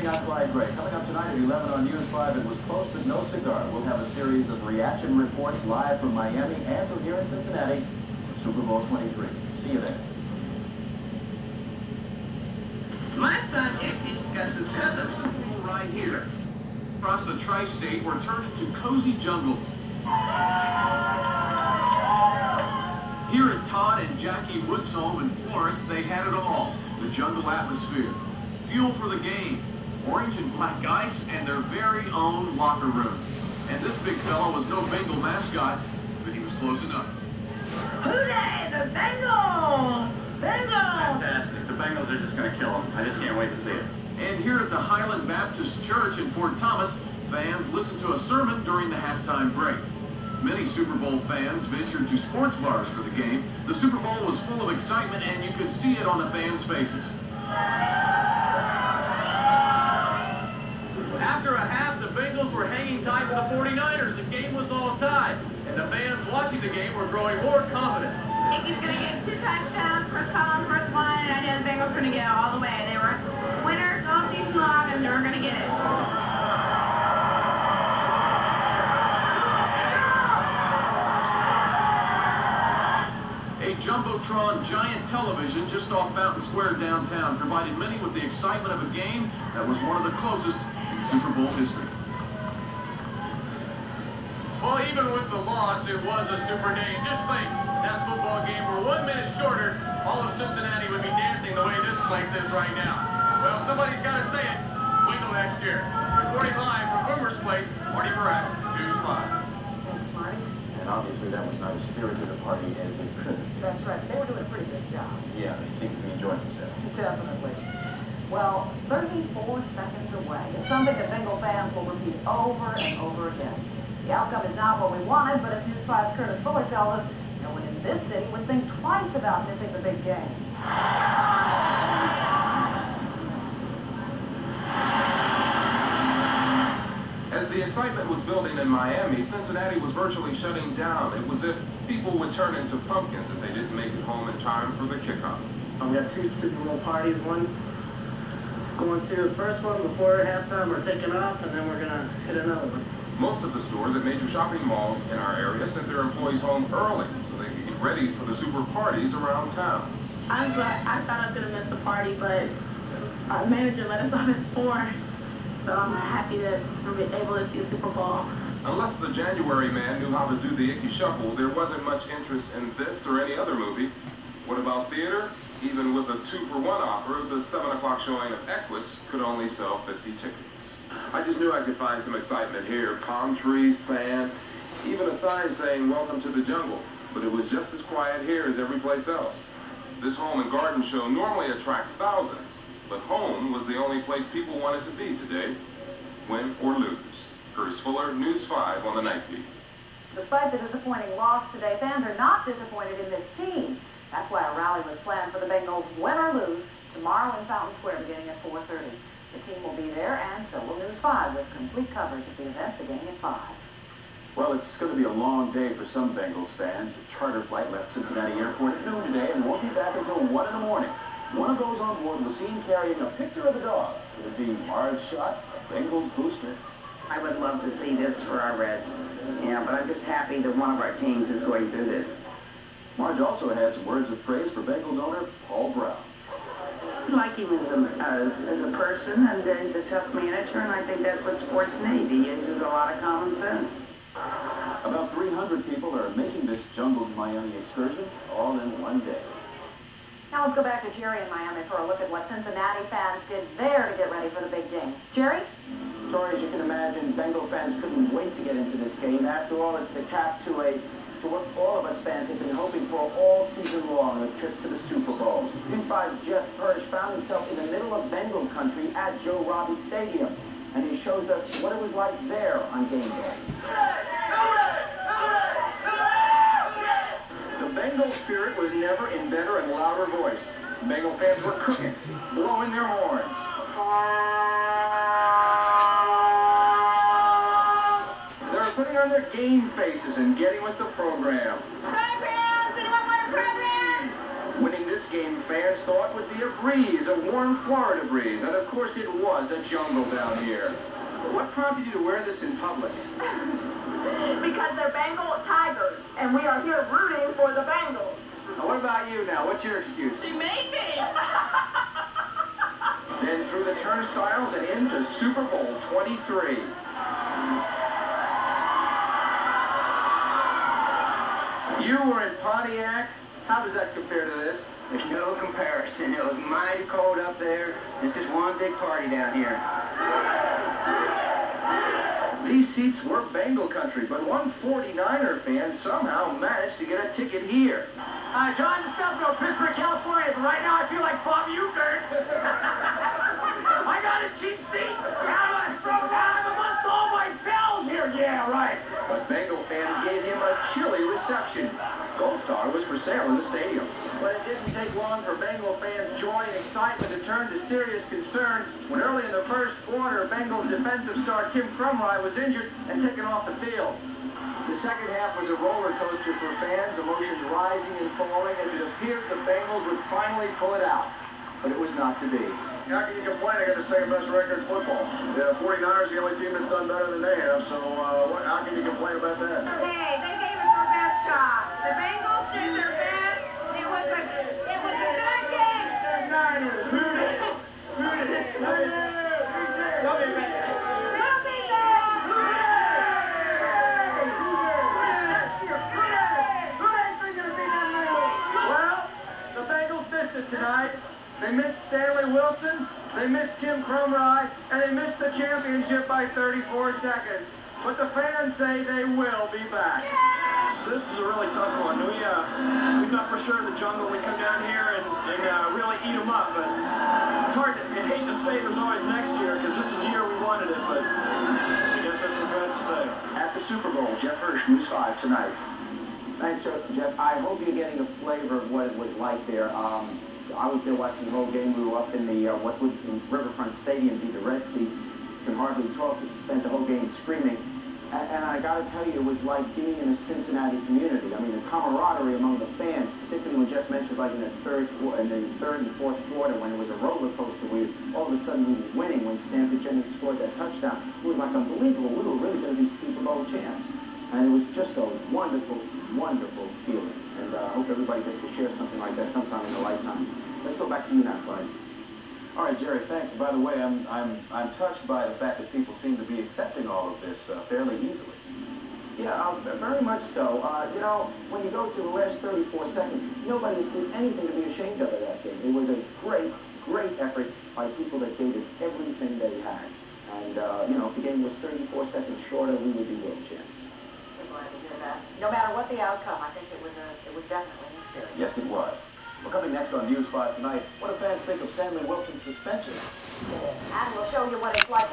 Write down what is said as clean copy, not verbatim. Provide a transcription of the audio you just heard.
not quite great. Coming up tonight at 11 on News 5, it was close but no cigar. We'll have a series of reaction reports live from Miami and from here in Cincinnati for Super Bowl 23. See you there. My son Icky got his cousins right here. Across the tri-state were turned into cozy jungles. Here at Todd and Jackie Wood's home in Florence, they had it all. The jungle atmosphere, fuel for the game, orange and black ice, and their very own locker room. And this big fella was no Bengal mascot, but he was close enough. Hooray, the Bengals! Bengals! Fantastic. The Bengals are just going to kill them. I just can't wait to see it. And here at the Highland Baptist Church in Fort Thomas, fans listened to a sermon during the halftime break. Many Super Bowl fans ventured to sports bars for the game. The Super Bowl was full of excitement, and you could see it on the fans' faces. After a half, the Bengals were hanging tight with the 49ers. The game was all tied, and the fans watching the game were growing more confident. Icky's going to get 2 touchdowns. Chris Collins first one, and I know the Bengals were going to go all the way. They were winners all season long, and they were going to get it. A Jumbotron giant television just off Fountain Square downtown provided many with the excitement of a game that was one of the closest in Super Bowl history. Well, even with the loss, it was a super game. Just think, that football game were 1 minute shorter, all of Cincinnati would be dancing the way this place is right now. Well, somebody's got to say it. Wait till next year. Reporting live from Boomer's Place, Marty Barat, News 5. Thanks, Marty. And obviously that was not as spirited a party as it could. That's right. They were doing a pretty good job. Yeah, they seem to be enjoying themselves. Definitely. Well, 34 seconds away. It's something that Bengal fans will repeat over and over again. The outcome is not what we wanted, but as News 5's Curtis Fuller tells us, no one in this city would think twice about missing the big game. As the excitement was building in Miami, Cincinnati was virtually shutting down. It was as if people would turn into pumpkins if they didn't make it home in time for the kickoff. We got 2 Super Bowl parties, one going through the first one before halftime, we're taking off, and then we're going to hit another one. Most of the stores at major shopping malls in our area sent their employees home early so they could get ready for the super parties around town. I thought I was going to miss the party, but our manager let us off at 4. So I'm happy to be able to see a Super Bowl. Unless the January man knew how to do the Icky Shuffle, there wasn't much interest in this or any other movie. What about theater? Even with a 2-for-1 offer, the 7 o'clock showing of Equus could only sell 50 tickets. I just knew I could find some excitement here. Palm trees, sand, even a sign saying, "Welcome to the jungle." But it was just as quiet here as every place else. This home and garden show normally attracts thousands, but home was the only place people wanted to be today, win or lose. Curtis Fuller, News 5 on the Night Beat. Despite the disappointing loss today, fans are not disappointed in this team. That's why a rally was planned for the Bengals, win or lose, tomorrow in Fountain Square beginning at 4:30. The team will be there, and so will News 5 with complete coverage of the event beginning at 5. Well, it's going to be a long day for some Bengals fans. A charter flight left Cincinnati Airport at noon today and won't be back until 1 in the morning. One of those on board was seen carrying a picture of the dog. It would be Marge Schott, a Bengals booster. I would love to see this for our Reds. Yeah, but I'm just happy that one of our teams is going through this. Marge also had some words of praise for Bengals owner Paul Brown. I like him as a person, and he's a tough manager, and I think that's what sports need. He uses a lot of common sense. About 300 people are making this jungle to Miami excursion all in one day. Now let's go back to Jerry in Miami for a look at what Cincinnati fans did there to get ready for the big game. Jerry? Tori, as you can imagine, Bengal fans couldn't wait to get into this game. After all, it's the cap to what all of us fans have been hoping for all season long, a trip to the Super Bowl. News 5's Jeff Hirsch found himself in the middle of Bengal country at Joe Robbie Stadium, and he shows us what it was like there on game day. The Bengal spirit was never in better and louder voice. Bengal fans were cooking, blowing their horns. They were putting on their game faces and getting with the program. Programs! Anyone want a program? Winning this game, fans thought would be a breeze, a warm Florida breeze. And of course it was a jungle down here. But what prompted you to wear this in public? Because they're Bengal Tigers, and we are here rooting for the Bengals. Now, what about you now? What's your excuse? She made me! Then through the turnstiles and into Super Bowl 23. You were in Pontiac. How does that compare to this? There's no comparison. It was mighty cold up there. It's just one big party down here. These seats were Bengal country, but one 49er fan somehow managed to get a ticket here. John DeStefano, Pittsburgh, California. But right now I feel like Bob Uecker. I got a cheap seat. I'm amongst all my pals here. Yeah, right. But Bengal fans gave him a chilly reception. Gold Star was for sale in the stadium. But it didn't take long for Bengal fans' joy and excitement to turn to serious concern when early in the first quarter, Bengals defensive star Tim Crumry was injured and taken off the field. The second half was a roller coaster for fans, emotions rising and falling as it appeared the Bengals would finally pull it out. But it was not to be. How can you complain? I got the second best record in football. The 49ers are the only team that's done better than they have, so how can you complain about that? Hey, they gave us our best shot. The Bengals did their best. It was a good game. Niners, who did it? Tonight, they missed Stanley Wilson, they missed Tim Crumry, and they missed the championship by 34 seconds. But the fans say they will be back. This is a really tough one. We thought for sure the jungle would come down here and really eat them up, but it's hard to, I hate to say there's always next year because this is the year we wanted it, but I guess that's what we have to say. At the Super Bowl, Jeff Hirsch, News 5 tonight. Thanks, Jeff. I hope you're getting a flavor of what it was like there. I was there watching the whole game. We were up in the what would in Riverfront Stadium be the Red Sea. You can hardly talk. We spent the whole game screaming. And I got to tell you, it was like being in a Cincinnati community. I mean, the camaraderie among the fans, particularly when Jeff mentioned, like in the third and fourth quarter, when it was a roller coaster, all of a sudden we were winning when Stanford Jennings scored that touchdown. It was like unbelievable. We were really going to be Super Bowl champs. And it was just a wonderful, wonderful feeling. And I hope everybody gets to share something like that sometime in their lifetime. Let's go back to you now, Clyde. All right, Jerry, thanks. By the way, I'm touched by the fact that people seem to be accepting all of this fairly easily. Yeah, very much so. You know, when you go to the last 34 seconds, nobody did anything to be ashamed of that game. It was a great, great effort by people that gave it everything they had. And, you know, if the game was 34 seconds shorter, we would be world champions. Glad to hear that. No matter what the outcome, I think it was definitely an experience. Yes, it was. Well, coming next on News 5 tonight, what do fans think of Stanley Wilson's suspension? And we'll show you what it's like